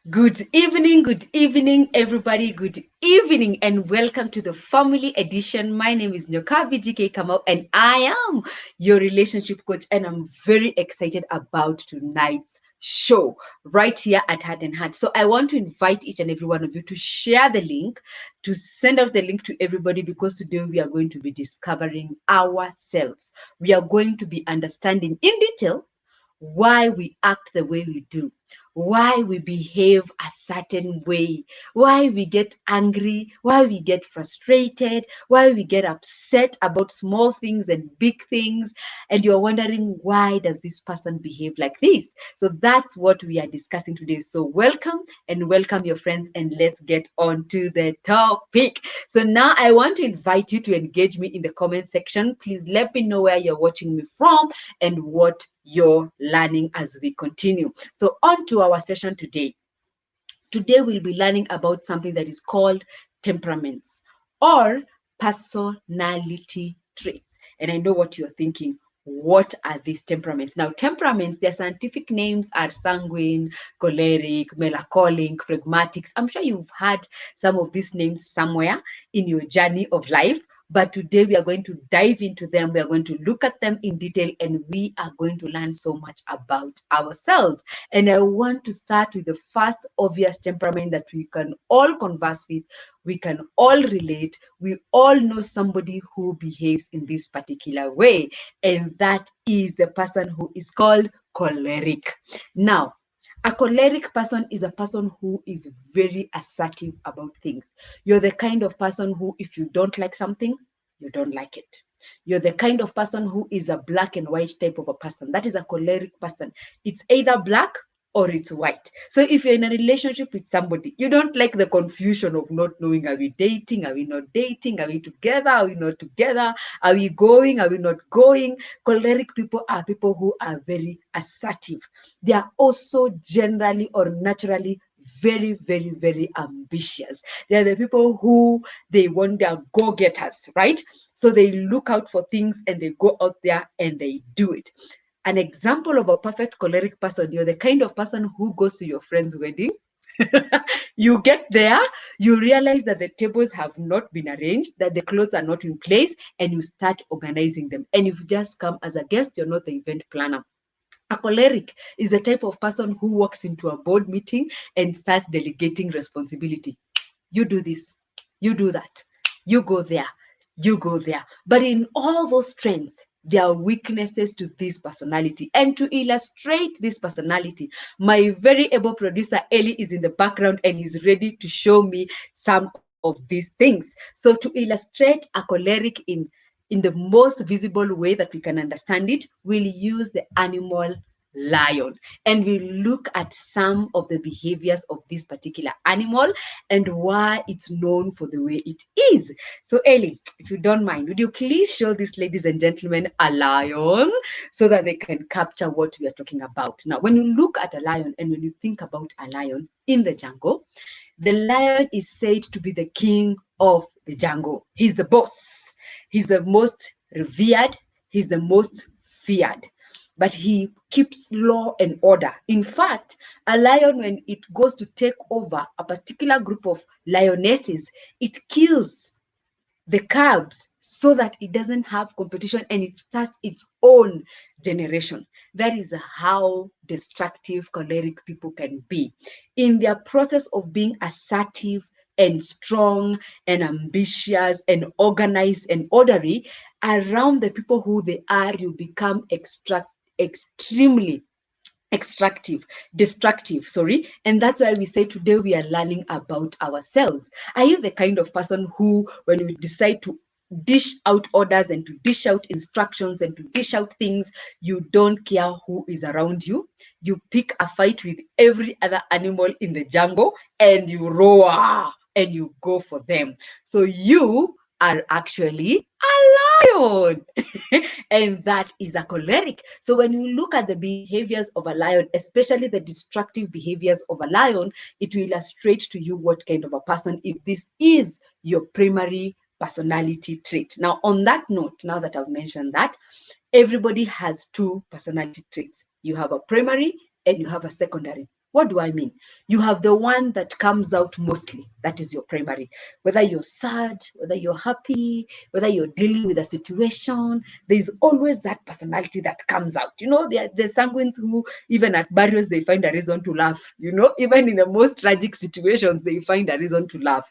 Good evening, everybody. Good evening, and welcome to the family edition. My name is Nyokabi GK Kamau, and I am your relationship coach, and I'm very excited about tonight's show right here at Heart and Heart. So I want to invite each and every one of you to share the link, to send out the link to everybody, because today we are going to be discovering ourselves. We are going to be understanding in detail why we act the way we do, why we behave a certain way, why we get angry, why we get frustrated, why we get upset about small things and big things, and you're wondering, why does this person behave like this? So that's what we are discussing today. So welcome and welcome your friends, and let's get on to the topic. So now I want to invite you to engage me in the comment section. Please let me know where you're watching me from and what you're learning as we continue. So on to our session today. Today we'll be learning about something that is called temperaments or personality traits. And I know what you're thinking. What are these temperaments? Now, temperaments, their scientific names are sanguine, choleric, melancholic, phlegmatic. I'm sure you've had some of these names somewhere in your journey of life. But today we are going to dive into them. We are going to look at them in detail, and we are going to learn so much about ourselves. And I want to start with the first obvious temperament that we can all converse with, we can all relate, we all know somebody who behaves in this particular way, and that is the person who is called choleric. Now, a choleric person is a person who is very assertive about things. You're the kind of person who, if you don't like something, you don't like it. You're the kind of person who is a black and white type of a person. That is a choleric person. It's either black or it's white. So if you're in a relationship with somebody, you don't like the confusion of not knowing, are we dating? Are we not dating? Are we together? Are we not together? Are we going? Are we not going? Choleric people are people who are very assertive. They are also generally or naturally very, very, very ambitious. They're the people who they want, their go-getters, right? So they look out for things and they go out there and they do it. An example of a perfect choleric person, you're the kind of person who goes to your friend's wedding. You get there, you realize that the tables have not been arranged, that the clothes are not in place, and you start organizing them. And you've just come as a guest, you're not the event planner. A choleric is the type of person who walks into a board meeting and starts delegating responsibility. You do this, you do that, you go there, you go there. But in all those strengths, there are weaknesses to this personality. And to illustrate this personality, my very able producer Ellie is in the background and is ready to show me some of these things. So to illustrate a choleric in the most visible way that we can understand it, we'll use the animal lion, and we look at some of the behaviors of this particular animal and why it's known for the way it is. So Ellie, if you don't mind, would you please show these ladies and gentlemen a lion so that they can capture what we are talking about? Now, when you look at a lion and when you think about a lion in the jungle, the lion is said to be the king of the jungle. He's the boss. He's the most revered. He's the most feared. But he keeps law and order. In fact, a lion, when it goes to take over a particular group of lionesses, it kills the cubs so that it doesn't have competition and it starts its own generation. That is how destructive choleric people can be. In their process of being assertive and strong and ambitious and organized and orderly, around the people who they are, you become extremely destructive, and that's why we say today we are learning about ourselves. Are you the kind of person who, when you decide to dish out orders and to dish out instructions and to dish out things, you don't care who is around you? You pick a fight with every other animal in the jungle and you roar and you go for them. So you are actually a lion. And that is a choleric. So when you look at the behaviors of a lion, especially the destructive behaviors of a lion, it will illustrate to you what kind of a person, if this is your primary personality trait. Now, on that note, now that I've mentioned that, everybody has two personality traits. You have a primary and you have a secondary. What do I mean? You have the one that comes out mostly. That is your primary. Whether you're sad, whether you're happy, whether you're dealing with a situation, there's always that personality that comes out. You know, the sanguines who, even at burials, they find a reason to laugh. You know, even in the most tragic situations, they find a reason to laugh.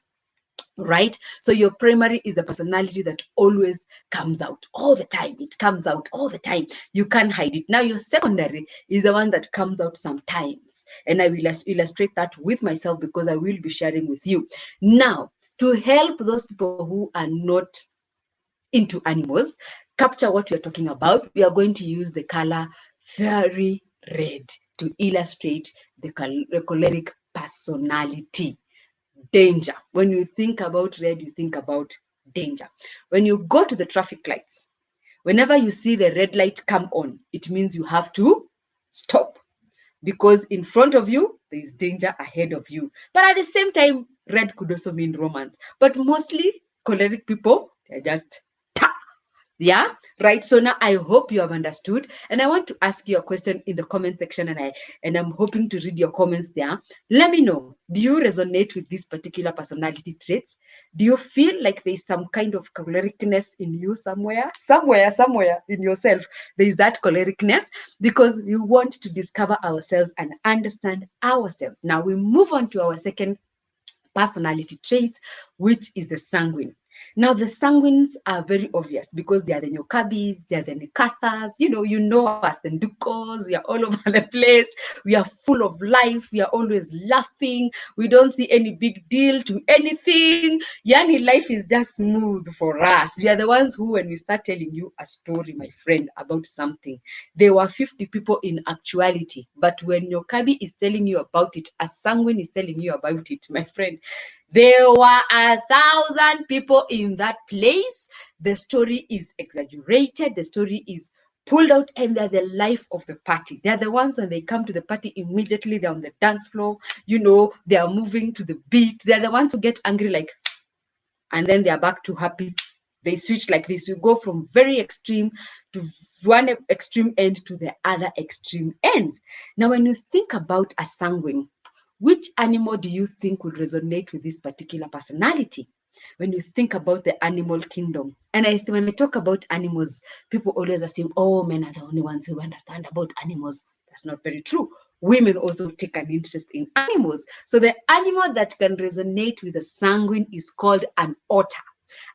Right? So your primary is the personality that always comes out all the time. It comes out all the time. You can't hide it. Now your secondary is the one that comes out sometimes. And I will illustrate that with myself because I will be sharing with you. Now, to help those people who are not into animals capture what we are talking about, we are going to use the color very red to illustrate the choleric personality. Danger. When you think about red, you think about danger. When you go to the traffic lights, whenever you see the red light come on, it means you have to stop because in front of you, there is danger ahead of you. But at the same time, red could also mean romance. But mostly, choleric people, they're just yeah, right. So now I hope you have understood, and I want to ask you a question in the comment section, and I'm hoping to read your comments there. Let me know, do you resonate with these particular personality traits? Do you feel like there's some kind of cholericness in you somewhere in yourself? There is that cholericness because we want to discover ourselves and understand ourselves. Now we move on to our second personality trait, which is the sanguine. Now, the sanguines are very obvious because they are the Nyokabis, they are the Nekathas, you know us, the Ndukos, we are all over the place. We are full of life. We are always laughing. We don't see any big deal to anything. Yani, life is just smooth for us. We are the ones who, when we start telling you a story, my friend, about something, there were 50 people in actuality. But when Nyokabi is telling you about it, a sanguine is telling you about it, my friend, there were 1,000 people in that place. The story is exaggerated. The story is pulled out, and they're the life of the party. They're the ones when they come to the party immediately, they're on the dance floor. They are moving to the beat. They're the ones who get angry, like, and then they are back to happy. They switch like this. You go from very extreme to one extreme end to the other extreme ends. Now, when you think about a sanguine, which animal do you think would resonate with this particular personality? When you think about the animal kingdom, and when I talk about animals, people always assume, oh, men are the only ones who understand about animals. That's not very true. Women also take an interest in animals. So the animal that can resonate with the sanguine is called an otter.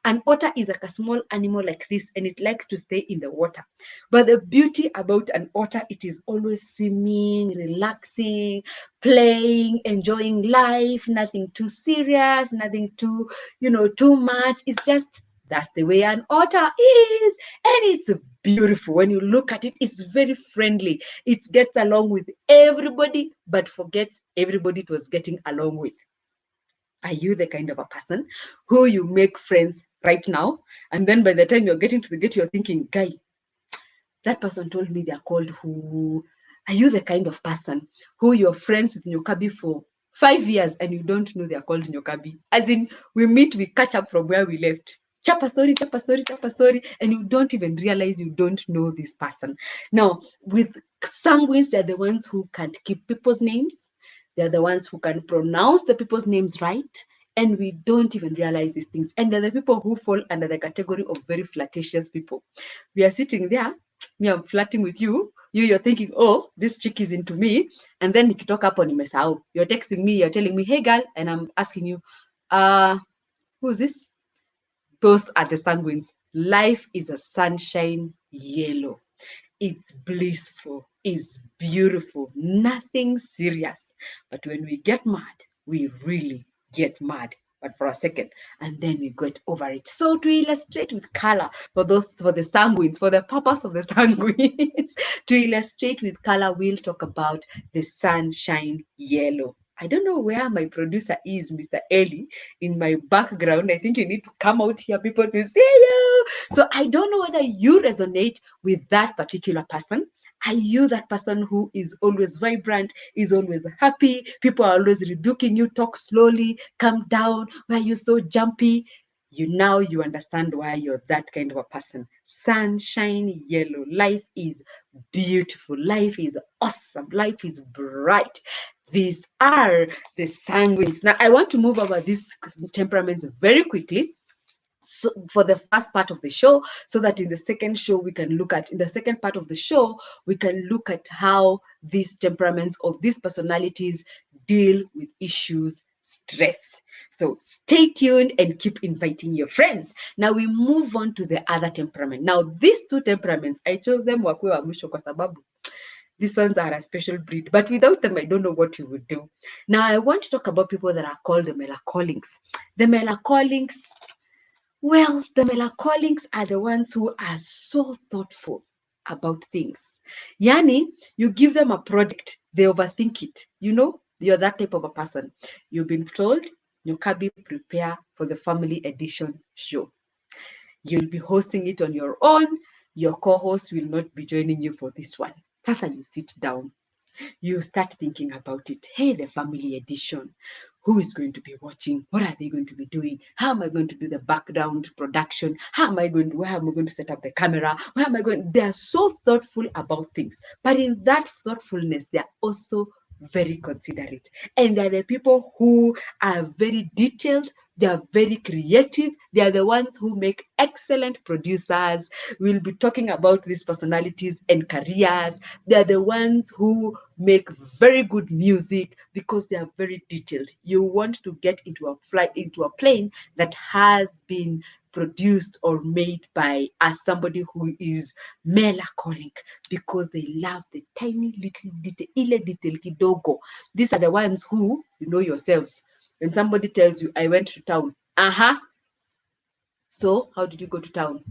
An otter is like a small animal like this, and it likes to stay in the water. But the beauty about an otter, it is always swimming, relaxing, playing, enjoying life, nothing too serious, nothing too much. It's just that's the way an otter is. And it's beautiful. When you look at it, it's very friendly. It gets along with everybody, but forgets everybody it was getting along with. Are you the kind of a person who you make friends right now, and then by the time you're getting to the gate, you're thinking, guy, that person told me they're called who? Are you the kind of person who you're friends with Nyokabi for 5 years and you don't know they're called Nyokabi? As in, we meet, we catch up from where we left. Chap a story, and you don't even realize you don't know this person. Now, with sanguines, they're the ones who can't keep people's names. They're the ones who can pronounce the people's names right. And we don't even realize these things. And they're the people who fall under the category of very flirtatious people. We are sitting there, me, I'm flirting with you. You're thinking, oh, this chick is into me. And then nikitoka hapo nimesahau. You're texting me, you're telling me, hey girl, and I'm asking you, who's this? Those are the sanguines. Life is a sunshine yellow. It's blissful, it's beautiful, nothing serious. But when we get mad, we really get mad. But for a second, and then we get over it. So to illustrate with color, for the sanguines, for the purpose of the sanguines, to illustrate with color, we'll talk about the sunshine yellow. I don't know where my producer is, Mr. Eli, in my background. I think you need to come out here, people, to see you. So I don't know whether you resonate with that particular person. Are you that person who is always vibrant, is always happy? People are always rebuking you, talk slowly, calm down. Why are you so jumpy? You understand why you're that kind of a person. Sunshine yellow. Life is beautiful. Life is awesome. Life is bright. These are the sanguines. Now, I want to move over these temperaments very quickly. So for the first part of the show, so that in the second part of the show, we can look at how these temperaments of these personalities deal with issues, stress. So stay tuned and keep inviting your friends. Now we move on to the other temperament. Now these two temperaments, I chose them wakwe wa mwisho kwa sababu these ones are a special breed, but without them, I don't know what you would do. Now I want to talk about people that are called the melancholics. The melancholics, well, the melancholics are the ones who are so thoughtful about things. Yani, you give them a project, they overthink it. You know, you're that type of a person. You've been told, Nyokabi, prepare for the family edition show. You'll be hosting it on your own. Your co-host will not be joining you for this one. Sasa you sit down, you start thinking about it. Hey, the family edition. Who is going to be watching? What are they going to be doing? How am I going to do the background production? Where am I going to set up the camera? Where am I going? They are so thoughtful about things. But in that thoughtfulness, they are also very considerate. And they're the people who are very detailed. They are very creative. They are the ones who make excellent producers. We'll be talking about these personalities and careers. They are the ones who make very good music because they are very detailed. You want to get into a plane that has been produced or made by somebody who is melancholic, because they love the tiny little detail, ile detail kidogo. These are the ones who, you know yourselves, when somebody tells you, I went to town, so how did you go to town?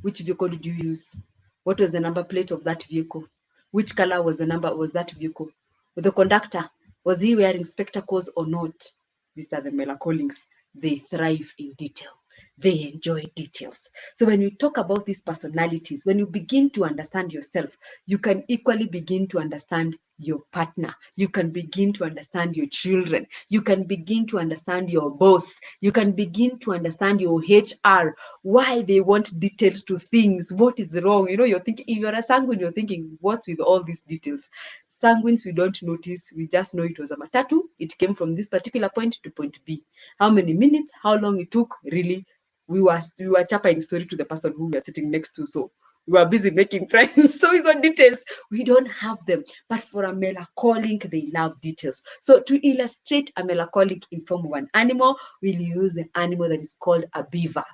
Which vehicle did you use? What was the number plate of that vehicle? Which color was that vehicle? With the conductor, was he wearing spectacles or not? These are the melancholics. They thrive in detail. They enjoy details. So when you talk about these personalities, when you begin to understand yourself, you can equally begin to understand your partner. You can begin to understand your children. You can begin to understand your boss. You can begin to understand your HR, why they want details to things. What is wrong? You know, you're thinking, if you're a sanguine, you're thinking, what's with all these details? Sanguines, we don't notice. We just know it was a matatu. It came from this particular point to point B. How many minutes? How long it took? Really? We were chapping story to the person who we are sitting next to. So we were busy making friends. So it's on details. We don't have them. But for a melancholic, they love details. So to illustrate a melancholic in form of an animal, we'll use the animal that is called a beaver.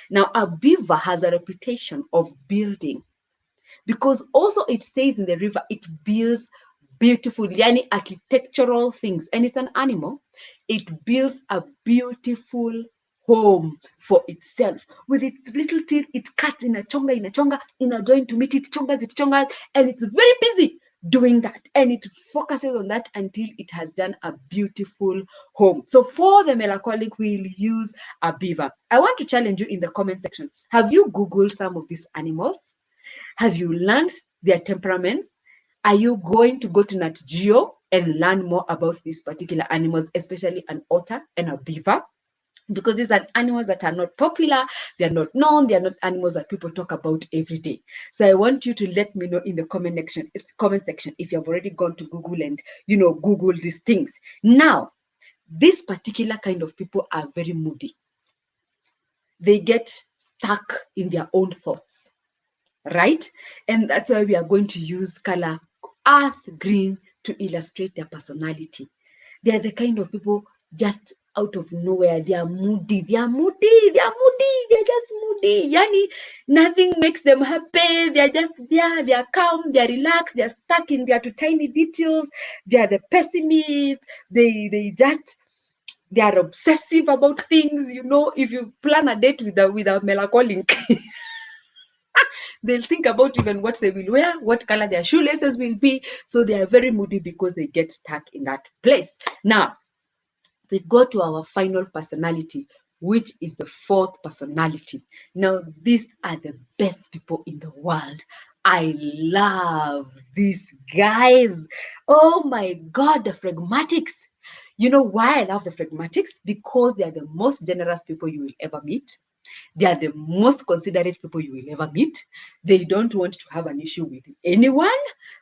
Now, a beaver has a reputation of building, because also it stays in the river, it builds beautiful, yani architectural things, and it's an animal. It builds a beautiful home for itself. With its little teeth, it cuts in a chonga, in a joint to meet it chongas, and it's very busy doing that, and it focuses on that until it has done a beautiful home. So for the melancholic, we'll use a beaver. I want to challenge you in the comment section. Have you Googled some of these animals? Have you learned their temperaments? Are you going to go to Nat Geo and learn more about these particular animals, especially an otter and a beaver? Because these are animals that are not popular, they are not known, they are not animals that people talk about every day. So I want you to let me know in the comment section if you have already gone to Google and, Google these things. Now, this particular kind of people are very moody. They get stuck in their own thoughts, right? And that's why we are going to use color earth green to illustrate their personality. They are the kind of people just out of nowhere. They are moody. They're just moody. Yani, nothing makes them happy. They're just there. They are calm. They're relaxed. They're stuck in their tiny details. They are the pessimists. They are obsessive about things. If you plan a date with a melancholic, they'll think about even what they will wear, what color their shoelaces will be. So they are very moody because they get stuck in that place. Now, we go to our final personality, which is the fourth personality. Now, these are the best people in the world. I love these guys. Oh my God, the phlegmatics. You know why I love the phlegmatics? Because they are the most generous people you will ever meet. They are the most considerate people you will ever meet. They don't want to have an issue with anyone.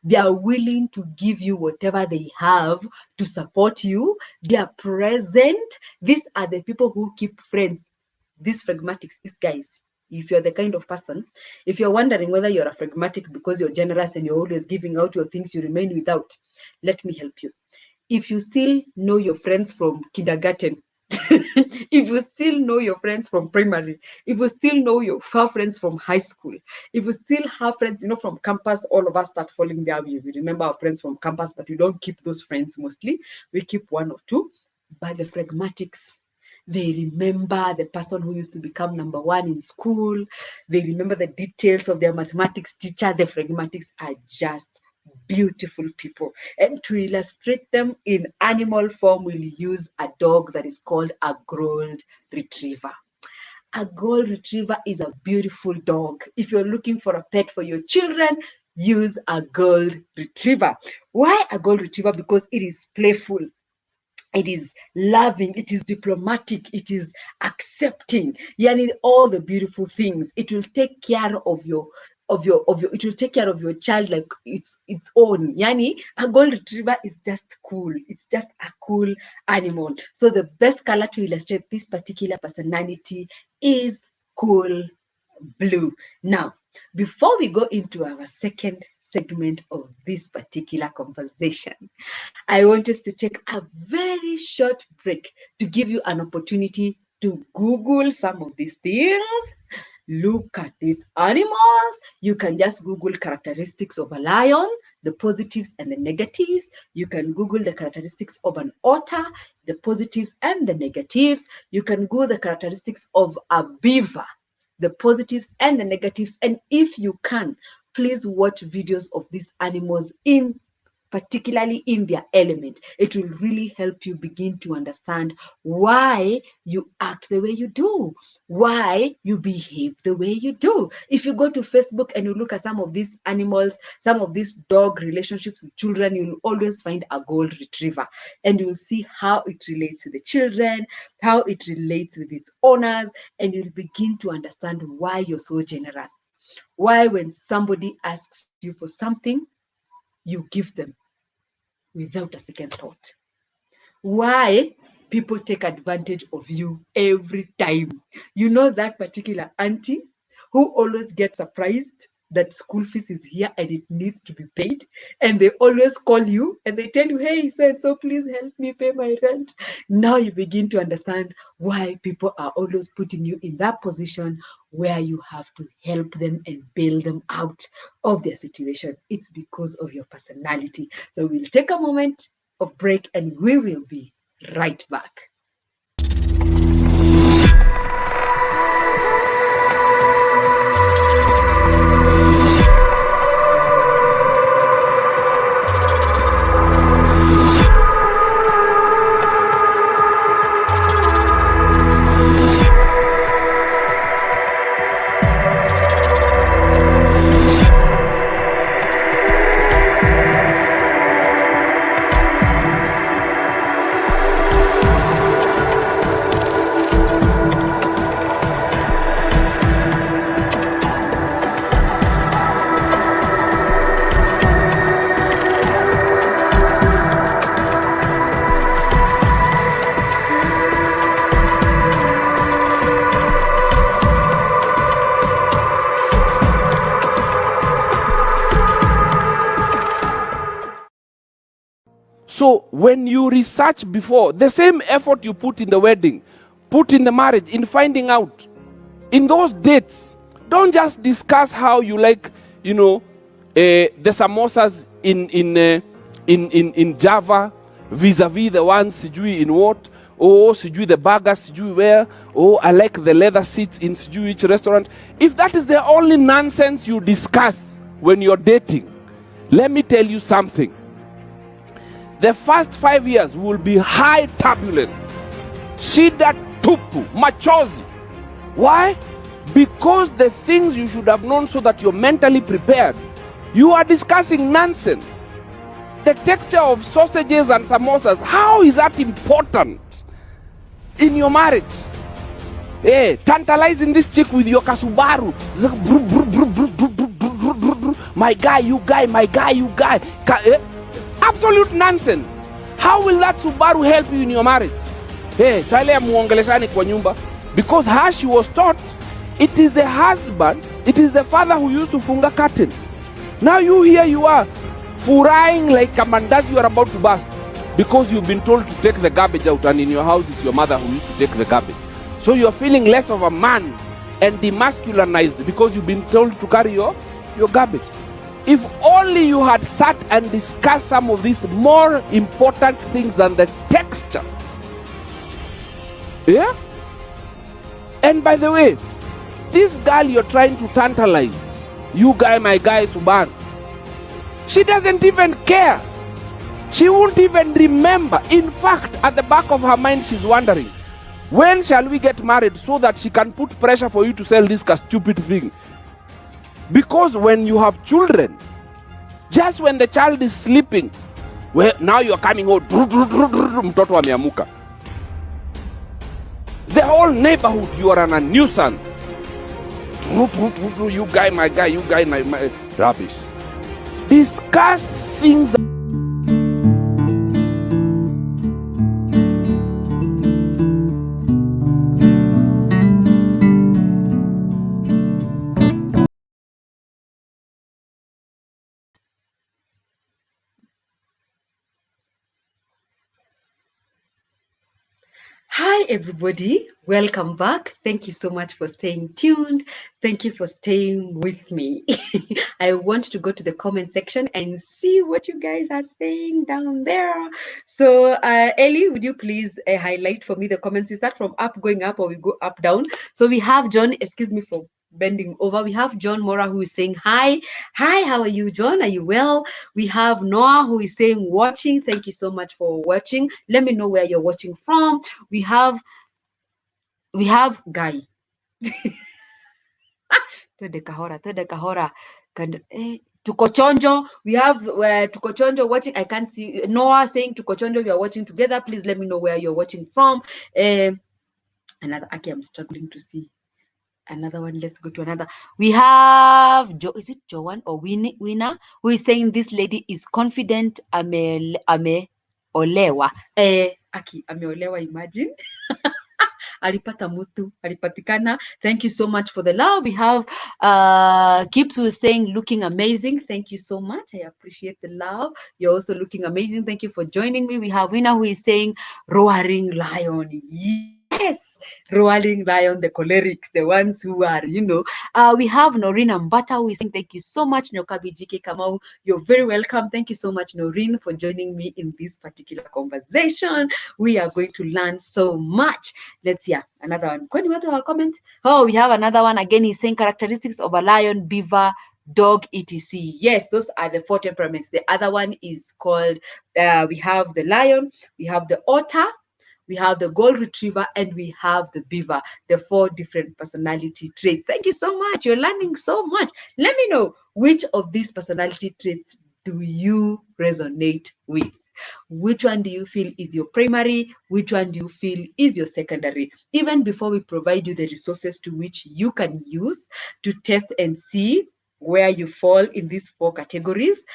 They are willing to give you whatever they have to support you. They are present. These are the people who keep friends. These phlegmatics, these guys. If you're the kind of person, if you're wondering whether you're a phlegmatic because you're generous and you're always giving out your things you remain without, let me help you. If you still know your friends from kindergarten, if you still know your friends from primary, if you still know your friends from high school, if you still have friends, from campus, all of us start falling there. We remember our friends from campus, but we don't keep those friends mostly. We keep one or two. But the phlegmatics, they remember the person who used to become number one in school. They remember the details of their mathematics teacher. The phlegmatics are just beautiful people. And to illustrate them in animal form, we'll use a dog that is called a gold retriever. A gold retriever is a beautiful dog. If you're looking for a pet for your children, use a gold retriever. Why a gold retriever? Because it is playful. It is loving, it is diplomatic, it is accepting. Yani all the beautiful things. It will take care of your it will take care of your child like its own. Yani a gold retriever is just cool. It's just a cool animal. So the best color to illustrate this particular personality is cool blue. Now, before we go into our second segment of this particular conversation, I want us to take a very short break to give you an opportunity to Google some of these things. Look at these animals. You can just Google characteristics of a lion, the positives and the negatives. You can Google the characteristics of an otter, the positives and the negatives. You can Google the characteristics of a beaver, the positives and the negatives. And if you can, please watch videos of these animals particularly in their element. It will really help you begin to understand why you act the way you do, why you behave the way you do. If you go to Facebook and you look at some of these animals, some of these dog relationships with children, you'll always find a gold retriever, and you'll see how it relates to the children, how it relates with its owners, and you'll begin to understand why you're so generous. Why when somebody asks you for something, you give them without a second thought. Why people take advantage of you every time. You know that particular auntie who always gets surprised that school fees is here and it needs to be paid, and they always call you and they tell you, hey, so please help me pay my rent. Now you begin to understand why people are always putting you in that position where you have to help them and bail them out of their situation. It's because of your personality. So we'll take a moment of break and we will be right back. So when you research before, the same effort you put in the wedding, put in the marriage, in finding out, in those dates, don't just discuss how you like, the samosas in Java, vis-a-vis the ones sijui in what, or sijui the burgers sijui where, or I like the leather seats in sijui which restaurant. If that is the only nonsense you discuss when you're dating, let me tell you something. The first 5 years will be high turbulence. Shida tupu, machozi. Why? Because the things you should have known so that you're mentally prepared, you are discussing nonsense. The texture of sausages and samosas, how is that important in your marriage? Hey, tantalizing this chick with your Kasubaru. My guy, you guy, my guy, you guy. Absolute nonsense. How will that Subaru help you in your marriage? Hey, sale muongeleshani kwa nyumba. Because how she was taught, it is the husband, it is the father who used to funga curtains. Now here you are, furrying like a mandazi you are about to burst. Because you've been told to take the garbage out, and in your house it's your mother who used to take the garbage. So you're feeling less of a man and demasculinized because you've been told to carry your garbage. If only you had sat and discussed some of these more important things than the texture. Yeah? And by the way, this girl you're trying to tantalize, you guy, my guy, Subaru, she doesn't even care. She won't even remember. In fact, at the back of her mind, she's wondering, when shall we get married so that she can put pressure for you to sell this stupid thing? Because when you have children, just when the child is sleeping, well, now you're coming out, mtoto ameamuka. The whole neighborhood, you are a nuisance. You guy, my guy, you guy, my rubbish. Discuss things that Hi, everybody. Welcome back. Thank you so much for staying tuned. Thank you for staying with me. I want to go to the comment section and see what you guys are saying down there. So, Ellie, would you please highlight for me the comments? We start from up going up or we go up down. So we have John, excuse me for bending over. We have John Mora who is saying hi. Hi, how are you, John? Are you well? We have Noah who is saying watching. Thank you so much for watching. Let me know where you're watching from. We have Guy. Twende kahora. Tuko chonjo. We have Tuko chonjo watching. I can't see Noah saying Tuko chonjo. We are watching together. Please let me know where you're watching from. Another. Okay, I'm struggling to see. Another one. Let's go to another. We have is it Joanne or Winner who is saying this lady is confident. Ame olewa. Aki ameolewa. Imagine. Alipata mutu, alipatikana. Thank you so much for the love. We have Gibbs who is saying looking amazing. Thank you so much. I appreciate the love. You're also looking amazing. Thank you for joining me. We have Winner who is saying roaring lion. Yes, roaring lion, the cholerics, the ones who are, we have Noreen Mbata who is saying thank you so much, Nyokabi GK Kamau. You're very welcome. Thank you so much, Noreen, for joining me in this particular conversation. We are going to learn so much. Let's hear another one. Kwani what our comment? Oh, we have another one again. He's saying characteristics of a lion, beaver, dog, etc. Yes, those are the 4 temperaments. The other one is called, we have the lion, we have the otter, we have the gold retriever, and we have the beaver, the 4 different personality traits. Thank you so much. You're learning so much. Let me know which of these personality traits do you resonate with. Which one do you feel is your primary? Which one do you feel is your secondary? Even before we provide you the resources to which you can use to test and see where you fall in these 4 categories,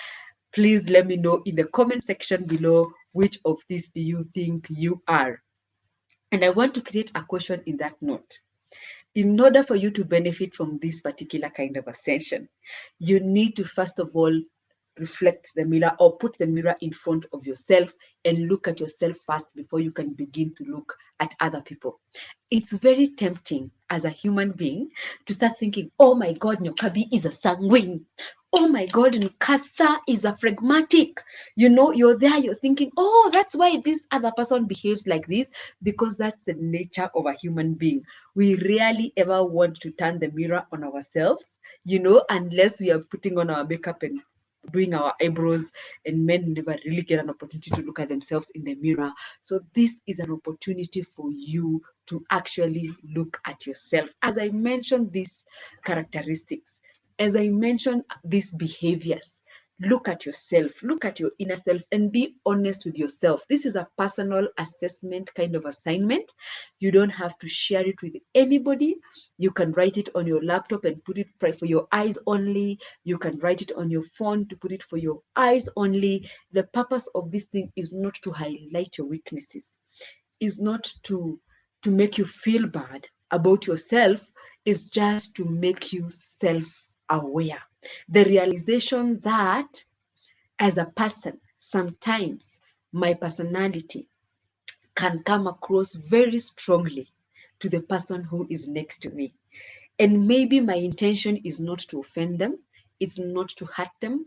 please let me know in the comment section below which of these do you think you are. And I want to create a question in that note. In order for you to benefit from this particular kind of ascension, you need to first of all reflect the mirror or put the mirror in front of yourself and look at yourself first before you can begin to look at other people. It's very tempting as a human being to start thinking, oh my God, Nyokabi is a sanguine. Oh my God, Nkatha is a phlegmatic. You're there, you're thinking, oh, that's why this other person behaves like this, because that's the nature of a human being. We rarely ever want to turn the mirror on ourselves, unless we are putting on our makeup and doing our eyebrows, and men never really get an opportunity to look at themselves in the mirror. So this is an opportunity for you to actually look at yourself. As I mentioned these characteristics, as I mentioned these behaviors, look at yourself, look at your inner self, and be honest with yourself. This is a personal assessment kind of assignment. You don't have to share it with anybody. You can write it on your laptop and put it for your eyes only. You can write it on your phone to put it for your eyes only. The purpose of this thing is not to highlight your weaknesses, is not to make you feel bad about yourself, is just to make you self-aware. The realization that as a person, sometimes my personality can come across very strongly to the person who is next to me. And maybe my intention is not to offend them, it's not to hurt them,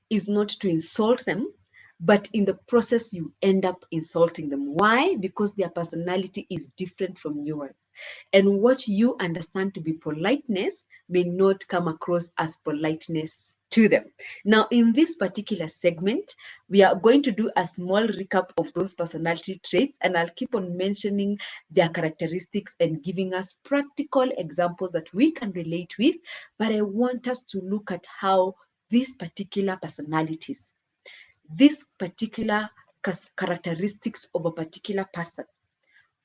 is not to insult them, but in the process you end up insulting them. Why? Because their personality is different from yours, and what you understand to be politeness may not come across as politeness to them. Now, in this particular segment, we are going to do a small recap of those personality traits, and I'll keep on mentioning their characteristics and giving us practical examples that we can relate with. But I want us to look at how these particular personalities, these particular characteristics of a particular person,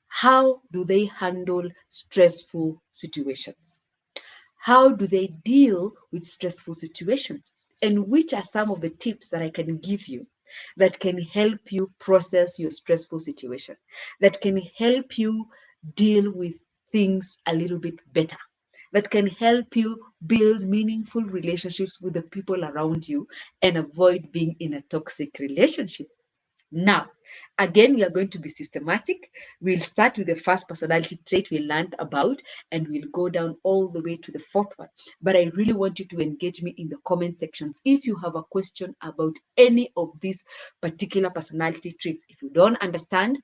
how do they handle stressful situations? How do they deal with stressful situations? And which are some of the tips that I can give you that can help you process your stressful situation, that can help you deal with things a little bit better, that can help you build meaningful relationships with the people around you and avoid being in a toxic relationship. Now, again, we are going to be systematic. We'll start with the first personality trait we learned about, and we'll go down all the way to the fourth one. But I really want you to engage me in the comment sections if you have a question about any of these particular personality traits. If you don't understand,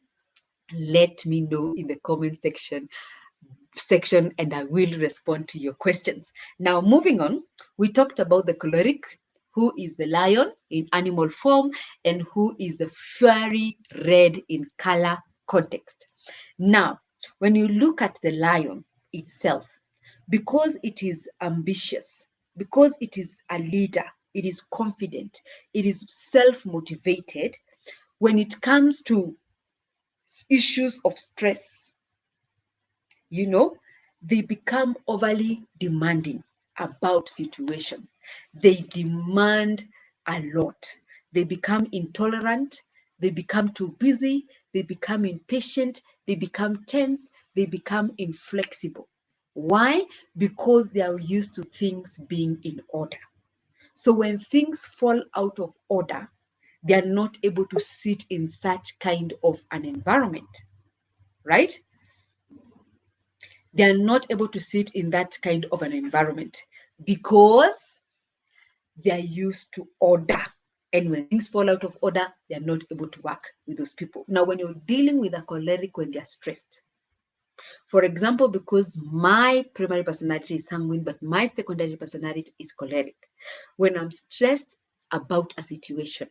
let me know in the comment section and I will respond to your questions. Now, moving on, we talked about the choleric, who is the lion in animal form and who is the fiery red in color context. Now, when you look at the lion itself, because it is ambitious, because it is a leader, it is confident, it is self-motivated, when it comes to issues of stress, they become overly demanding about situations. They demand a lot. They become intolerant. They become too busy. They become impatient. They become tense. They become inflexible. Why? Because they are used to things being in order. So when things fall out of order, they are not able to sit in such kind of an environment, right? They are not able to sit in that kind of an environment because they are used to order. And when things fall out of order, they are not able to work with those people. Now, when you're dealing with a choleric when they're stressed, for example, because my primary personality is sanguine, but my secondary personality is choleric. When I'm stressed about a situation,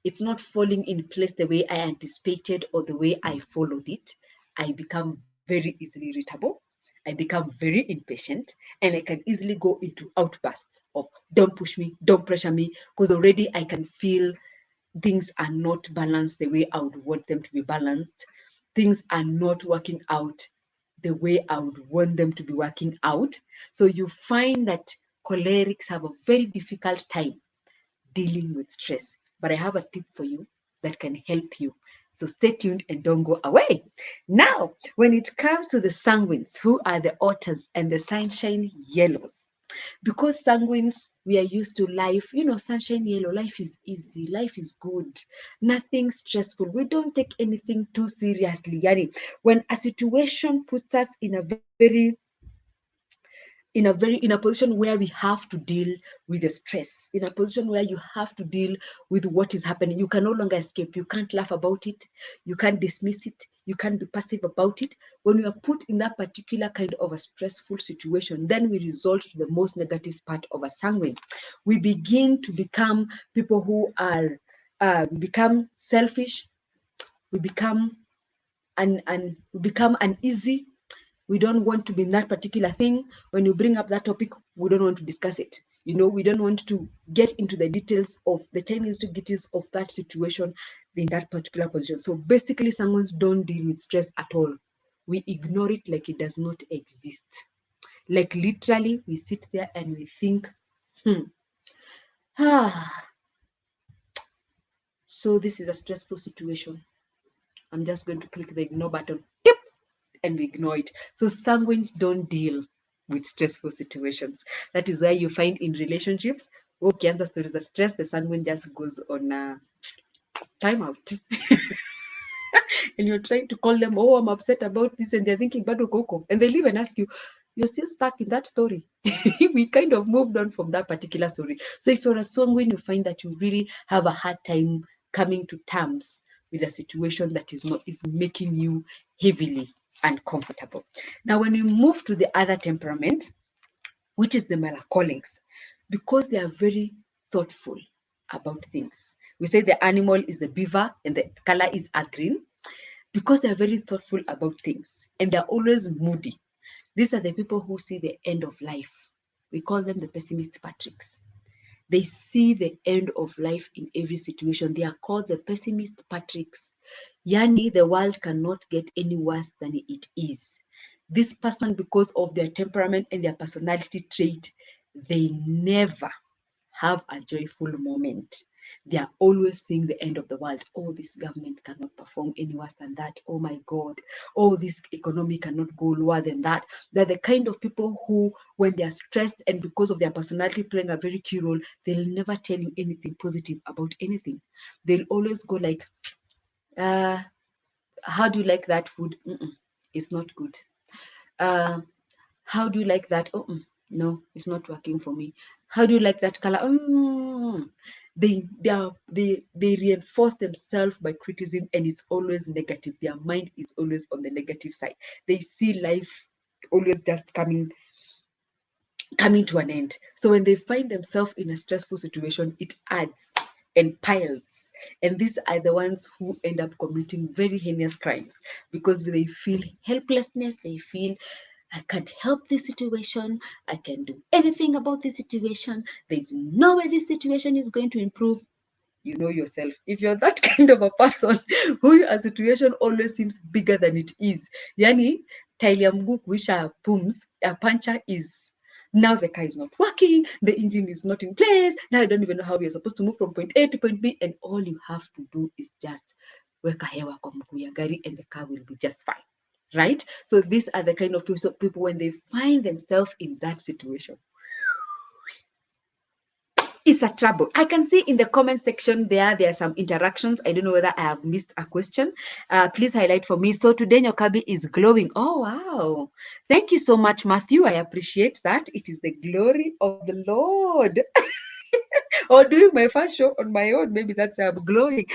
it's not falling in place the way I anticipated or the way I followed it, I become very easily irritable. I become very impatient and I can easily go into outbursts of don't push me, don't pressure me, because already I can feel things are not balanced the way I would want them to be balanced. Things are not working out the way I would want them to be working out. So you find that cholerics have a very difficult time dealing with stress. But I have a tip for you that can help you. So stay tuned and don't go away. Now, when it comes to the sanguines, who are the otters and the sunshine yellows, because sanguines, we are used to life, sunshine yellow, life is easy, life is good, nothing stressful. We don't take anything too seriously. Yani, when a situation puts us in a position where we have to deal with the stress, in a position where you have to deal with what is happening, you can no longer escape. You can't laugh about it, you can't dismiss it, you can't be passive about it. When we are put in that particular kind of a stressful situation, then we resort to the most negative part of a sanguine. We begin to become people who are we become selfish, we become uneasy. We don't want to be in that particular thing. When you bring up that topic, we don't want to discuss it. You know, we don't want to get into the details of the tiny nitty-gritties of that situation in that particular position. So basically, someone's don't deal with stress at all. We ignore it like it does not exist. Like literally, we sit there and we think, so this is a stressful situation. I'm just going to click the ignore button, tip, and we ignore it. So sanguines don't deal with stressful situations. That is why you find in relationships, ukianza stories of stress, the sanguine just goes on a timeout. And you're trying to call them, oh, I'm upset about this, and they're thinking, bado koko. And they'll even ask you, you're still stuck in that story. We kind of moved on from that particular story. So if you're a sanguine, you find that you really have a hard time coming to terms with a situation that is making you heavily uncomfortable. Now, when we move to the other temperament, which is the melancholics, because they are very thoughtful about things. We say the animal is the beaver and the color is a green, because they are very thoughtful about things and they're always moody. These are the people who see the end of life. We call them the pessimist Patricks. They see the end of life in every situation. They are called the pessimist Patricks. Yani, the world cannot get any worse than it is. This person, because of their temperament and their personality trait, they never have a joyful moment. They are always seeing the end of the world. Oh, this government cannot perform any worse than that. Oh my God. Oh, this economy cannot go lower than that. They're the kind of people who, when they are stressed and because of their personality playing a very key role, they'll never tell you anything positive about anything. They'll always go like, how do you like that food? It's not good. How do you like that? Oh, no, it's not working for me. How do you like that color? They reinforce themselves by criticism, and it's always negative. Their mind is always on the negative side. They see life always just coming to an end. So when they find themselves in a stressful situation, it adds and piles. And these are the ones who end up committing very heinous crimes because they feel helplessness, they feel I can't help this situation. I can't do anything about this situation. There's no way this situation is going to improve. You know yourself. If you're that kind of a person who a situation always seems bigger than it is, yani tairi ya mguu kuisha pums, a puncher is now the car is not working, the engine is not in place. Now I don't even know how we are supposed to move from point A to point B, and all you have to do is just weka hewa kwa mguu ya gari and the car will be just fine. Right? So these are the kind of people when they find themselves in that situation. It's a trouble. I can see in the comment section there are some interactions. I don't know whether I have missed a question. Please highlight for me. So today Nyokabi is glowing. Oh, wow. Thank you so much, Matthew. I appreciate that. It is the glory of the Lord. Or doing my first show on my own, maybe that's why I'm glowing.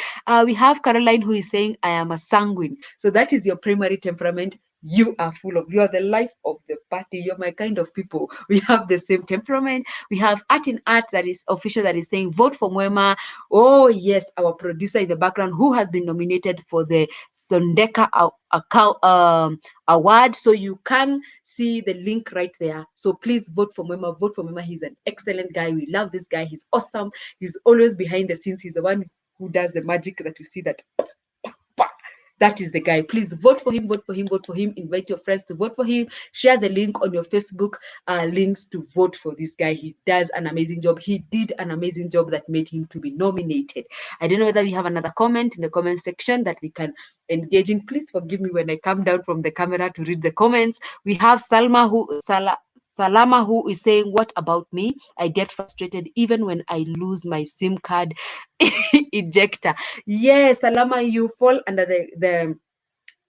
We have Caroline who is saying, I am a sanguine. So that is your primary temperament. You are the life of the party. You're my kind of people. We have the same temperament. We have Art in Art that is official, that is saying, vote for Mwema. Oh, yes, our producer in the background who has been nominated for the Sondeka award. So you can see the link right there. So please vote for Mwema. Vote for Mwema. He's an excellent guy. We love this guy. He's awesome. He's always behind the scenes. He's the one who does the magic that you see that. That is the guy. Please vote for him, vote for him, vote for him. Invite your friends to vote for him. Share the link on your Facebook links to vote for this guy. He does an amazing job. He did an amazing job that made him to be nominated. I don't know whether we have another comment in the comment section that we can engage in. Please forgive me when I come down from the camera to read the comments. We have Salama who is saying, what about me? I get frustrated even when I lose my SIM card ejector. Yes, Salama, you fall under the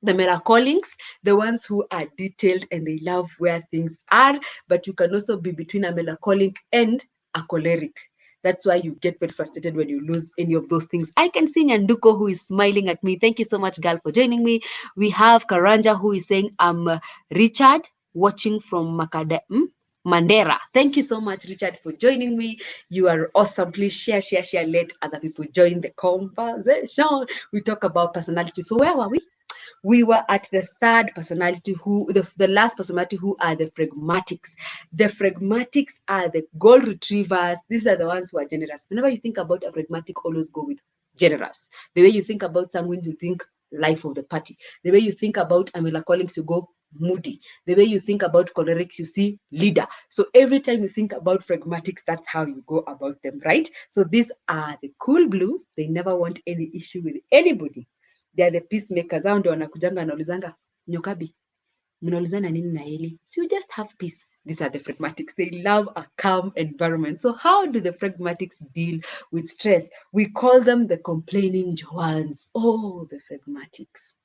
melancholics, the ones who are detailed and they love where things are, but you can also be between a melancholic and a choleric. That's why you get very frustrated when you lose any of those things. I can see Nyanduko who is smiling at me. Thank you so much, girl, for joining me. We have Karanja who is saying, I'm Richard, watching from Mandera. Thank you so much, Richard, for joining me. You are awesome. Please share. Let other people join the conversation. We talk about personality. So where were we? We were at the third personality, the last personality, who are the phlegmatics. The phlegmatics are the goal retrievers. These are the ones who are generous. Whenever you think about a phlegmatic, always go with generous. The way you think about sanguine, you think life of the party. The way you think about melancholics, you go moody. The way you think about cholerics, you see leader. So every time you think about phlegmatics, that's how you go about them, right? So these are the cool blue. They never want any issue with anybody. They are the peacemakers. Hao ndio wanakujanga wanaulizanga, Nyokabi, mnaulizana nini na Eli? So you just have peace. These are the phlegmatics. They love a calm environment. So how do the phlegmatics deal with stress? We call them the complaining ones. Oh, the phlegmatics.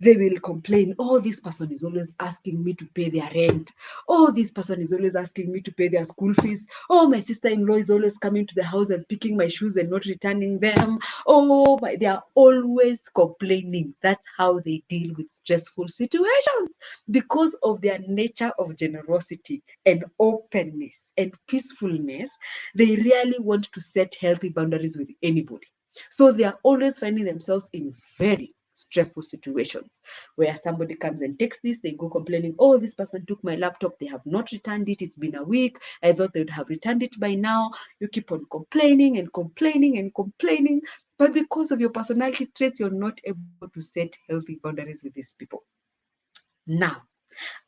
They will complain, oh, this person is always asking me to pay their rent. Oh, this person is always asking me to pay their school fees. Oh, my sister-in-law is always coming to the house and picking my shoes and not returning them. Oh, they are always complaining. That's how they deal with stressful situations, because of their nature of generosity and openness and peacefulness. They really want to set healthy boundaries with anybody. So they are always finding themselves in very stressful situations where somebody comes and takes this, they go complaining, oh, this person took my laptop, they have not returned it, it's been a week, I thought they would have returned it by now. You keep on complaining and complaining and complaining, but because of your personality traits, you're not able to set healthy boundaries with these people. Now,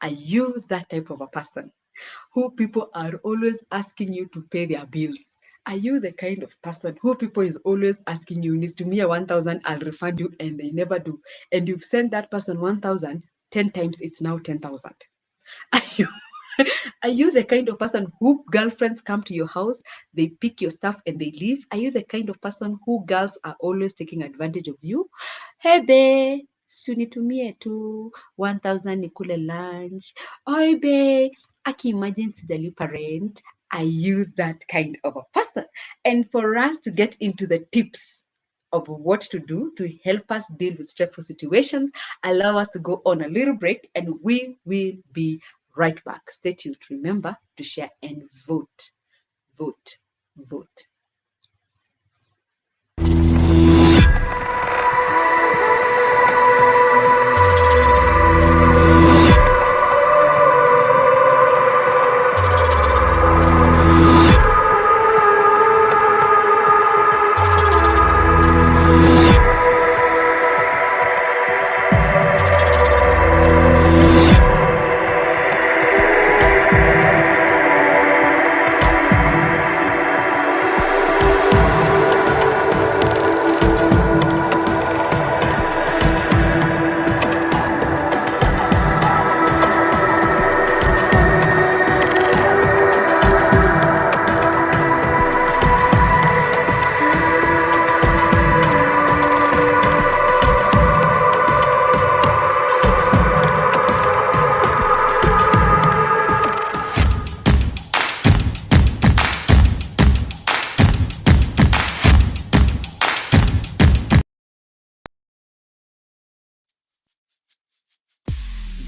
are you that type of a person who people are always asking you to pay their bills? Are you the kind of person who people is always asking you, needs to me a 1,000, I'll refund you, and they never do? And you've sent that person 1,000, 10 times, it's now 10,000. Are you, are you the kind of person who girlfriends come to your house, they pick your stuff and they leave? Are you the kind of person who girls are always taking advantage of you? Hey babe, si unitumie tu 1,000 nikule lunch. Oi babe, aki imagine sijalipa rent. Are you that kind of a person? And for us to get into the tips of what to do to help us deal with stressful situations, allow us to go on a little break, and we will be right back. Stay tuned. Remember to share and vote. Vote. Vote.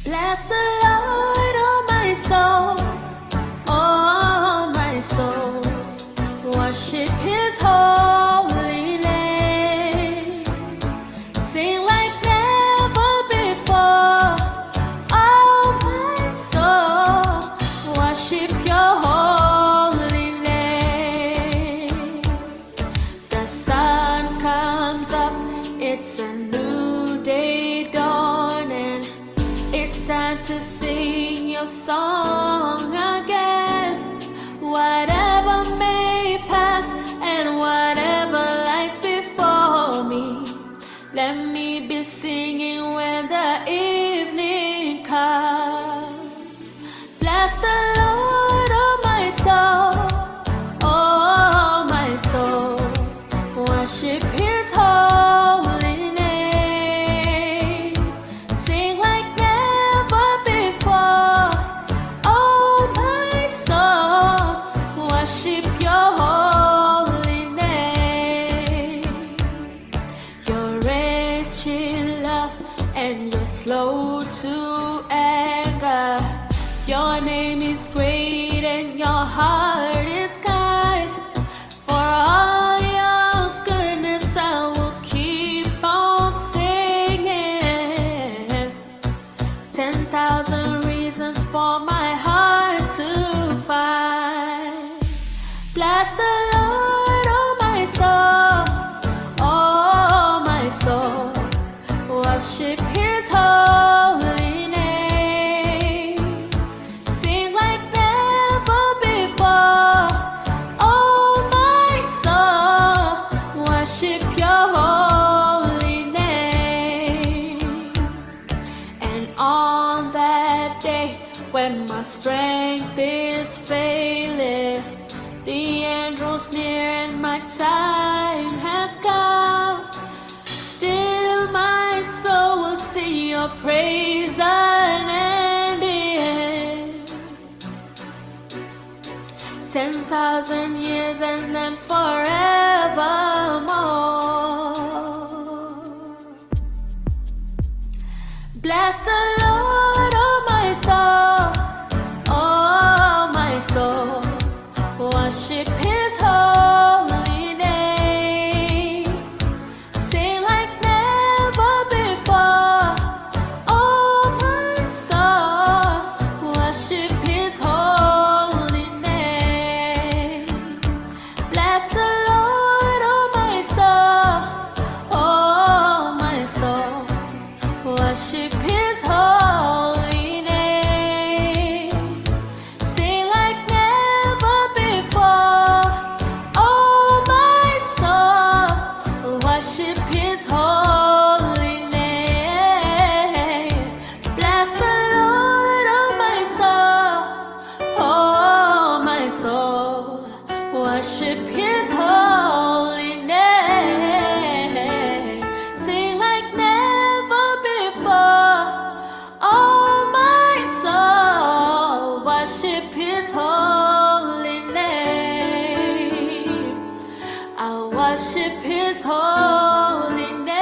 Bless the Lord, oh my soul, oh my soul, worship His holy name, sing like never before, oh my soul, worship Your holy name. The sun comes up, it's a new day dawning. It's time to sing Your song again. Whatever may pass and whatever lies before me, let me be singing when the evening comes. Bless the Lord, oh my soul, oh my soul, worship His holy name, sing like never before, oh my soul, worship Your holy name. You're rich in love and You're slow to anger. Your name is great and Your heart is kind. For all Your goodness I will keep on singing. Bless the Lord, oh my soul, oh my soul. Worship His holy name. Sing like never before, oh my soul. Worship Your holy name. And on that day when my strength is failing, the end draws near and my time has come, still my soul will sing Your praise unending. 10,000 years and then forevermore. Bless the Lord, oh my soul, oh my soul. Worship His holy name. Sing like never before, oh my soul. Worship His holy name. Bless the Lord, oh my soul, oh my soul. Worship His holy name. Sing like never before, oh my soul. Worship His holy name. Bless the Lord, oh my soul, oh my soul. Worship His holy name. Sing like never before, oh my soul. Worship His holy name. I worship His holy name.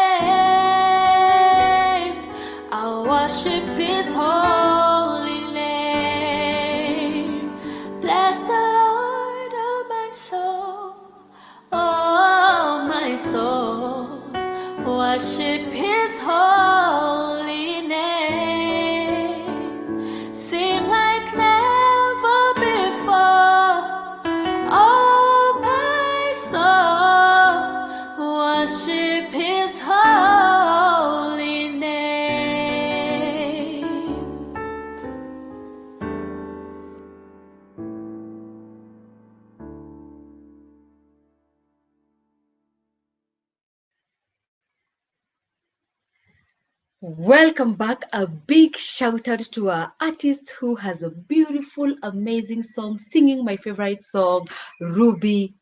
I worship His holy name. Bless the Lord, oh my soul, oh my soul. Worship His holy name. Sing like never before, oh my soul. Worship His holy name. Welcome back. A big shout out to our artist who has a beautiful, amazing song, singing my favorite song, Ruby.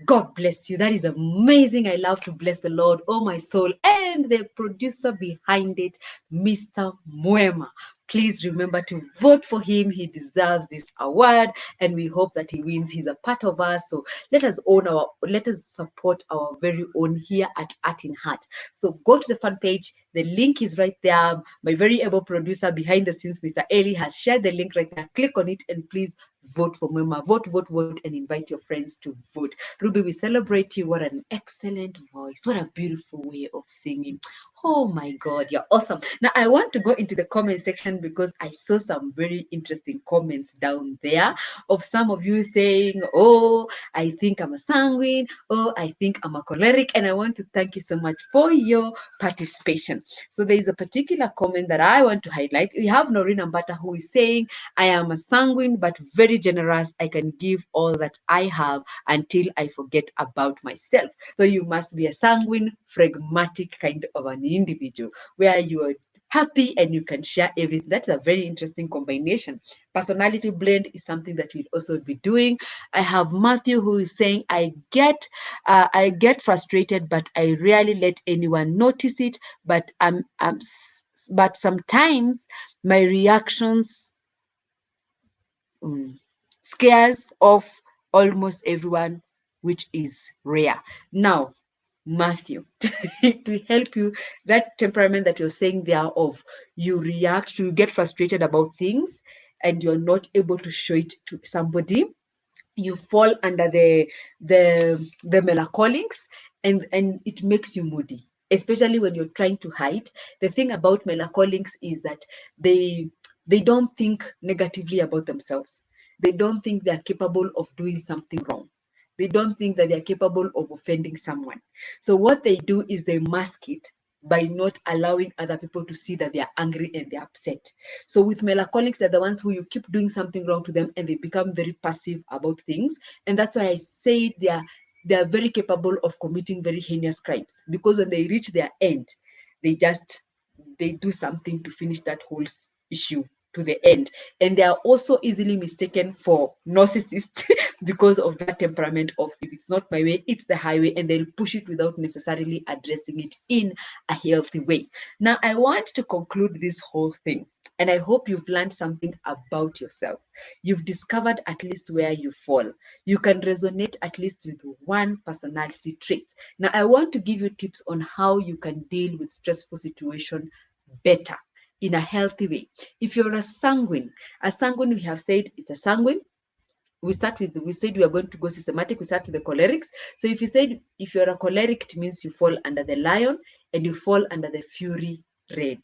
God bless you. That is amazing. I love to bless the Lord, oh my soul, and the producer behind it, Mr. Mwema. Please remember to vote for him. He deserves this award, and we hope that he wins. He's a part of us. So let us support our very own here at Art in Heart. So go to the fan page. The link is right there. My very able producer behind the scenes, Mr. Eli, has shared the link right there. Click on it and please vote for Mwema. Vote, vote, vote, and invite your friends to vote. Ruby, we celebrate you. What an excellent voice. What a beautiful way of singing. Oh my God, you're awesome. Now, I want to go into the comment section because I saw some very interesting comments down there of some of you saying, oh, I think I'm a sanguine. Oh, I think I'm a choleric. And I want to thank you so much for your participation. So there is a particular comment that I want to highlight. We have Noreen Ambata who is saying, I am a sanguine but very generous. I can give all that I have until I forget about myself. So you must be a sanguine, phlegmatic kind of an individual where you are happy and you can share everything. That's a very interesting combination. Personality blend is something that we'll also be doing. I have Matthew who is saying, I get frustrated, but I rarely let anyone notice it. But but sometimes my reactions scares off almost everyone, which is rare. Now, Matthew, to help you, that temperament that you're saying there of you react, you get frustrated about things and you're not able to show it to somebody, you fall under the melancholics, and it makes you moody, especially when you're trying to hide. The thing about melancholics is that they don't think negatively about themselves. They don't think they're capable of doing something wrong. They don't think that they're capable of offending someone. So what they do is they mask it by not allowing other people to see that they are angry and they're upset. So with melancholics, they're the ones who you keep doing something wrong to them and they become very passive about things. And that's why I say they are very capable of committing very heinous crimes, because when they reach their end, they do something to finish that whole issue to the end. And they are also easily mistaken for narcissists because of that temperament of, if it's not my way, it's the highway, and they'll push it without necessarily addressing it in a healthy way. Now, I want to conclude this whole thing, and I hope you've learned something about yourself. You've discovered at least where you fall. You can resonate at least with one personality trait. Now, I want to give you tips on how you can deal with stressful situation better in a healthy way. If you're a sanguine we have said it's a sanguine. We said we are going to go systematic. We start with the cholerics. So if you're a choleric, it means you fall under the lion and you fall under the fury red.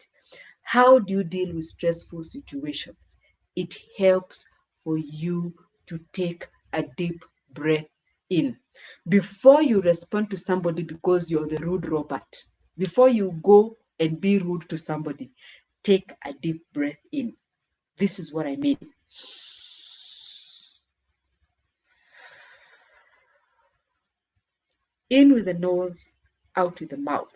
How do you deal with stressful situations? It helps for you to take a deep breath in. Before you respond to somebody because you're the rude Robert, before you go and be rude to somebody, take a deep breath in. This is what I mean. In with the nose, out with the mouth.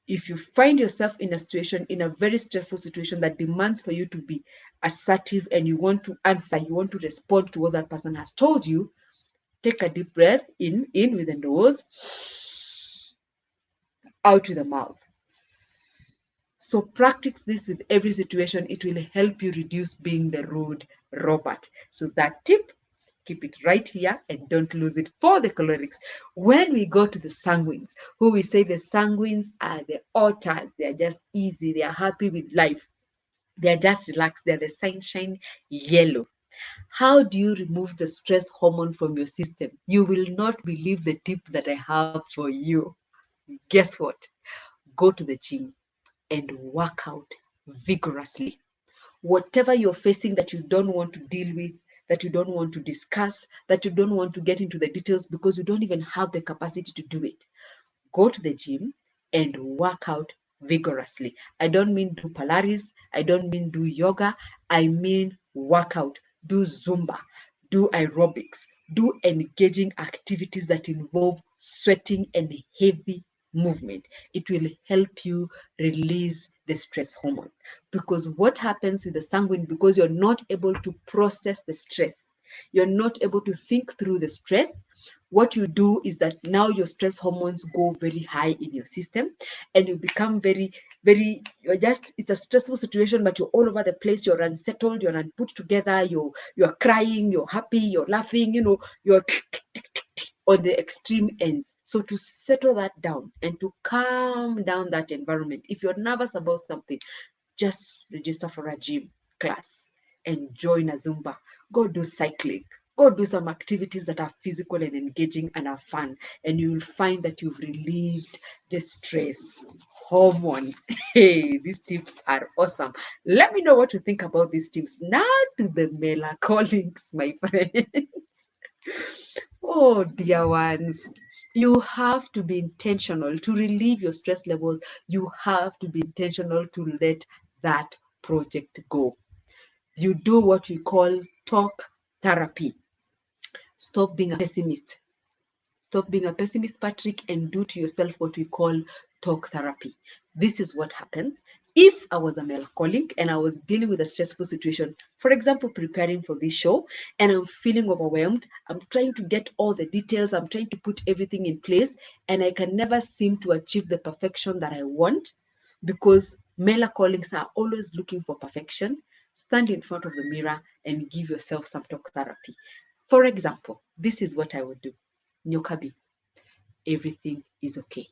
If you find yourself in a situation, in a very stressful situation that demands for you to be assertive and you want to answer, you want to respond to what that person has told you, take a deep breath in with the nose, out with the mouth. So practice this with every situation. It will help you reduce being the rude Robert. So that tip, keep it right here and don't lose it for the cholerics. When we go to the sanguines, who we say the sanguines are the otters, they are just easy, they are happy with life, they are just relaxed, they're the sunshine yellow. How do you remove the stress hormone from your system? You will not believe the tip that I have for you. Guess what? Go to the gym and work out vigorously. Whatever you're facing that you don't want to deal with, that you don't want to discuss, that you don't want to get into the details because you don't even have the capacity to do it, go to the gym and work out vigorously. I don't mean do Pilates, I don't mean do yoga, I mean work out, do Zumba, do aerobics, do engaging activities that involve sweating and heavy movement. It will help you release the stress hormone. Because what happens with the sanguine, because you're not able to process the stress, you're not able to think through the stress, what you do is that now your stress hormones go very high in your system and you become it's a stressful situation, but you're all over the place, you're unsettled, you're unput together, you're crying, you're happy, you're laughing, you're on the extreme ends. So to settle that down and to calm down that environment, if you're nervous about something, just register for a gym class and join a Zumba. Go do cycling. Go do some activities that are physical and engaging and are fun. And you will find that you've relieved the stress hormone. Hey, these tips are awesome. Let me know what you think about these tips. Now to the melancholics, my friends. Oh, dear ones. You have to be intentional to relieve your stress levels. You have to be intentional to let that project go. You do what we call talk therapy. Stop being a pessimist. Stop being a pessimist, Patrick, and do to yourself what we call talk therapy. This is what happens if I was a melancholic and I was dealing with a stressful situation, for example, preparing for this show, and I'm feeling overwhelmed. I'm trying to get all the details, I'm trying to put everything in place, and I can never seem to achieve the perfection that I want because melancholics are always looking for perfection. Stand in front of the mirror and give yourself some talk therapy. For example, this is what I would do. Nyokabi, everything is okay.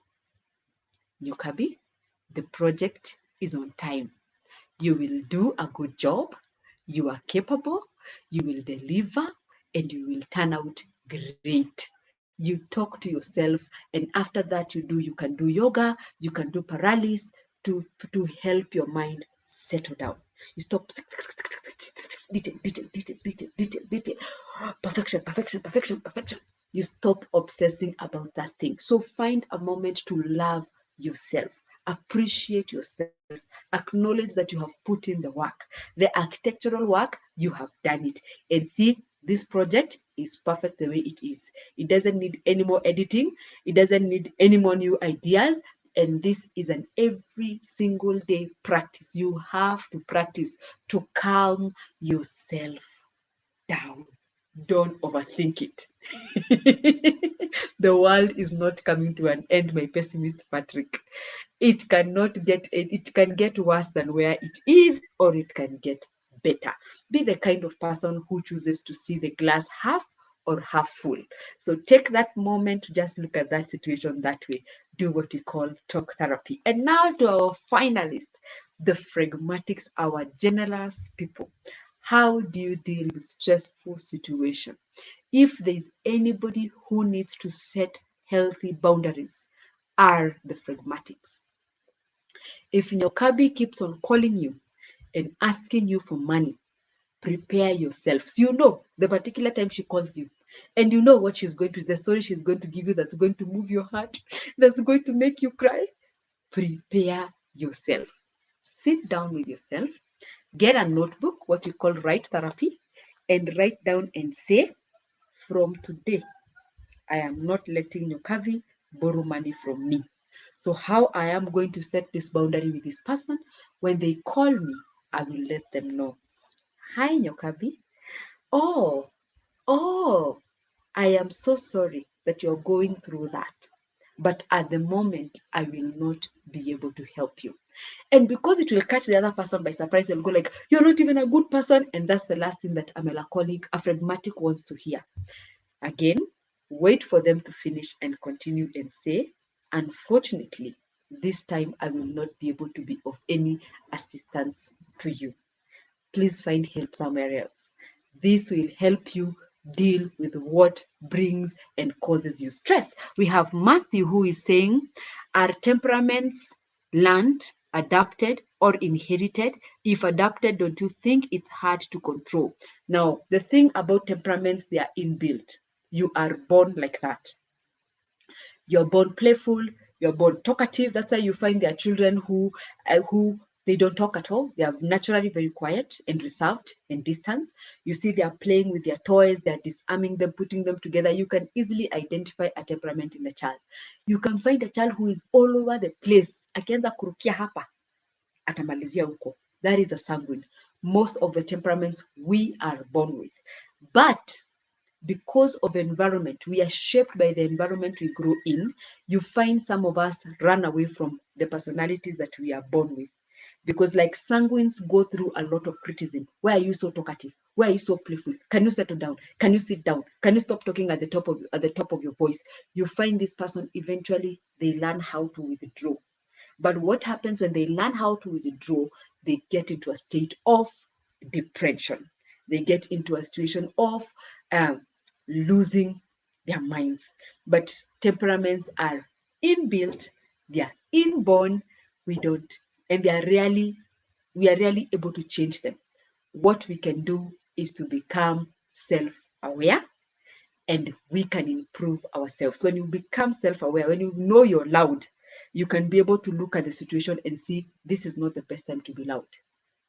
Nyokabi, the project is on time. You will do a good job. You are capable. You will deliver and you will turn out great. You talk to yourself, and after that, you can do yoga, you can do paralysis to help your mind settle down. You stop detail, perfection, perfection, perfection, perfection. You stop obsessing about that thing. So find a moment to love yourself, appreciate yourself, acknowledge that you have put in the work, the architectural work, you have done it, and see this project is perfect the way it is. It doesn't need any more editing, it doesn't need any more new ideas. And this is an every single day practice. You have to practice to calm yourself down. Don't overthink it. The world is not coming to an end, my pessimist Patrick. It can get worse than where it is, or it can get better. Be the kind of person who chooses to see the glass half or half full. So take that moment to just look at that situation that way. Do what we call talk therapy. And now to our finalist, the phlegmatics, our generous people. How do you deal with stressful situation? If there's anybody who needs to set healthy boundaries, are the phlegmatics. If Nyokabi keeps on calling you and asking you for money, prepare yourself. So you know the particular time she calls you, and you know what she's going to, the story she's going to give you that's going to move your heart, that's going to make you cry. Prepare yourself. Sit down with yourself, get a notebook, what we call write therapy, and write down and say, from today, I am not letting Nyokavi borrow money from me. So how I am going to set this boundary with this person, when they call me, I will let them know. Hi, Nyokabi. Oh, I am so sorry that you're going through that. But at the moment, I will not be able to help you. And because it will catch the other person by surprise, they'll go like, you're not even a good person. And that's the last thing that a melancholic, a phlegmatic wants to hear. Again, wait for them to finish and continue and say, unfortunately, this time I will not be able to be of any assistance to you. Please find help somewhere else. This will help you deal with what brings and causes you stress. We have Matthew who is saying, are temperaments learned, adapted, or inherited? If adapted, don't you think it's hard to control? Now, the thing about temperaments, they are inbuilt. You are born like that. You're born playful, you're born talkative. That's why you find there are children who they don't talk at all. They are naturally very quiet and reserved and distant. You see they are playing with their toys, they're disarming them, putting them together. You can easily identify a temperament in a child. You can find a child who is all over the place. Akianza kurukia hapa, atamalizia huko. That is a sanguine. Most of the temperaments we are born with. But because of environment, we are shaped by the environment we grow in. You find some of us run away from the personalities that we are born with. Because like sanguines go through a lot of criticism. Why are you so talkative? Why are you so playful? Can you settle down? Can you sit down? Can you stop talking at the top of your voice? You find this person, eventually they learn how to withdraw. But what happens when they learn how to withdraw? They get into a state of depression. They get into a situation of losing their minds. But temperaments are inbuilt, they are inborn. We are rarely able to change them. What we can do is to become self-aware, and we can improve ourselves. When you become self-aware, when you know you're loud, you can be able to look at the situation and see this is not the best time to be loud,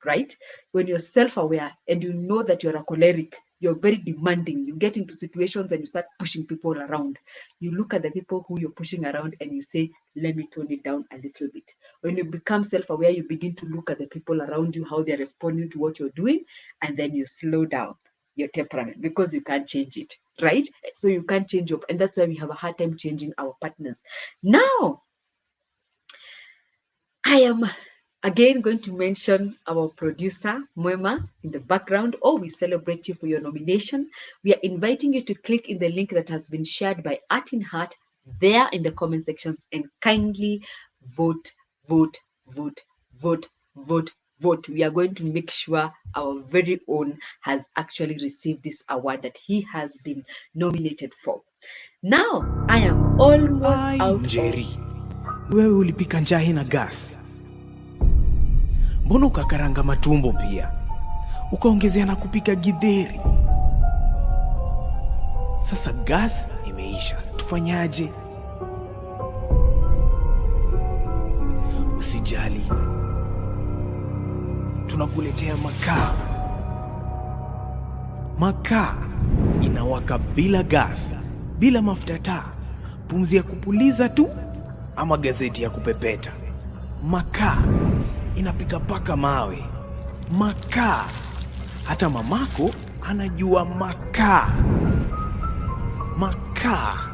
right? When you're self-aware and you know that you're a choleric, you're very demanding, you get into situations and you start pushing people around. You look at the people who you're pushing around and you say, let me tone it down a little bit. When you become self-aware, you begin to look at the people around you, how they're responding to what you're doing, and then you slow down your temperament because you can't change it, right? So you can't change your, and that's why we have a hard time changing our partners. Now, I am again going to mention our producer, Mwema, in the background. Oh, we celebrate you for your nomination. We are inviting you to click in the link that has been shared by Art in Heart there in the comment sections and kindly vote, vote, vote, vote, vote, vote. We are going to make sure our very own has actually received this award that he has been nominated for. Now, I am almost out Njeri, wewe ulipika njahi na gas. Mbona ukakaranga matumbo pia? Ukaongezea na kupika githeri. Sasa gas imeisha, tufanyaje? Usijali, tunakuletea makaa. Makaa inawaka bila gas, bila mafuta taa, pumzi ya kupuliza tu ama gazeti ya kupepeta. Makaa inapika paka mawe. Makaa hata mamako anajua makaa. Makaa.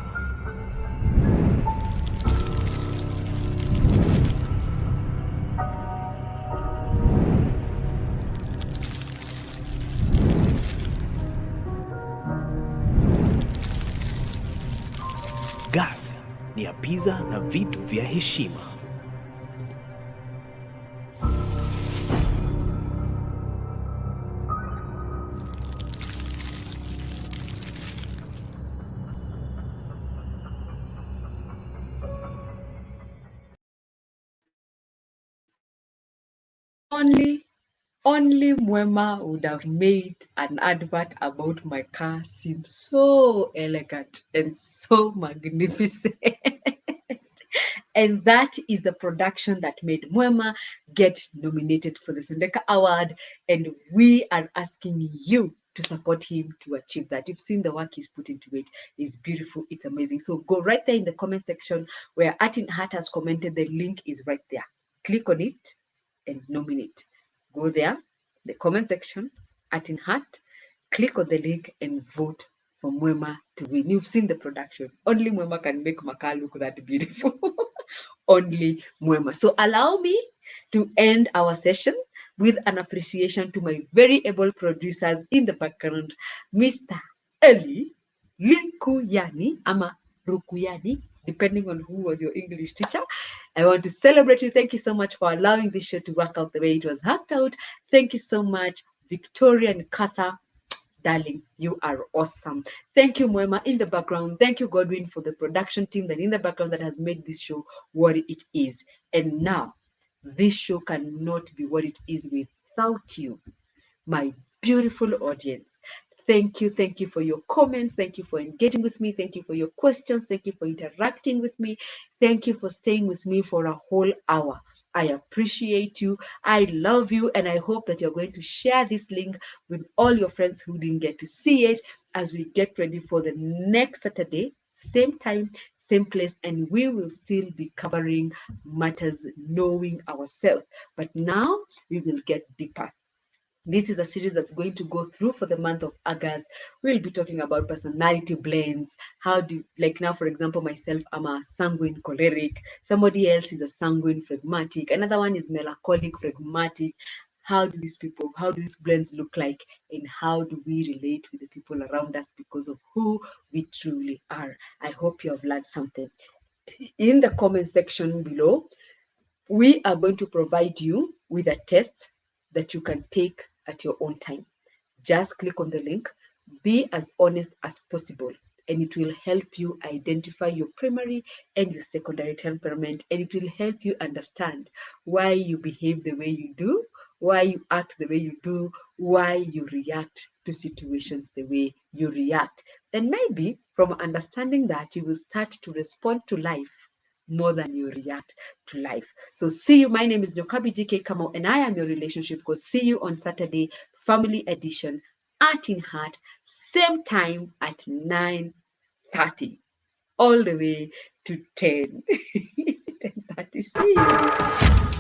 Gas ni ya pizza na vitu vya heshima. Only Mwema would have made an advert about my car seem so elegant and so magnificent. And that is the production that made Mwema get nominated for the Sundeka Award. And we are asking you to support him to achieve that. You've seen the work he's put into it. It's beautiful. It's amazing. So go right there in the comment section where Atin Hat has commented. The link is right there. Click on it and nominate. Go there, the comment section, Atin Hat, click on the link and vote for Mwema to win. You've seen the production. Only Mwema can make Maka look that beautiful. Only Mwema. So allow me to end our session with an appreciation to my very able producers in the background, Mr. Eli Linkuyani, ama Rukuyani, depending on who was your English teacher. I want to celebrate you. Thank you so much for allowing this show to work out the way it was worked out. Thank you so much, Victoria and Katha. Darling, you are awesome. Thank you, Mwema, in the background. Thank you, Godwin, for the production team that in the background that has made this show what it is. And now, this show cannot be what it is without you, my beautiful audience. Thank you for your comments. Thank you for engaging with me. Thank you for your questions. Thank you for interacting with me. Thank you for staying with me for a whole hour. I appreciate you. I love you. And I hope that you're going to share this link with all your friends who didn't get to see it as we get ready for the next Saturday, same time, same place, and we will still be covering matters knowing ourselves. But now we will get deeper. This is a series that's going to go through for the month of August. We'll be talking about personality blends. How do, like now, for example, myself, I'm a sanguine choleric. Somebody else is a sanguine phlegmatic. Another one is melancholic phlegmatic. How do these blends look like? And how do we relate with the people around us because of who we truly are? I hope you have learned something. In the comment section below, we are going to provide you with a test that you can take at your own time. Just click on the link, be as honest as possible, and it will help you identify your primary and your secondary temperament, and it will help you understand why you behave the way you do, why you act the way you do, why you react to situations the way you react. And maybe from understanding that, you will start to respond to life more than you react to life. So see you. My name is Nyokabi GK Kamau, and I am your relationship coach. See you on Saturday, Family Edition, Art in Heart, same time at 9:30, all the way to 10. 10:30. See you.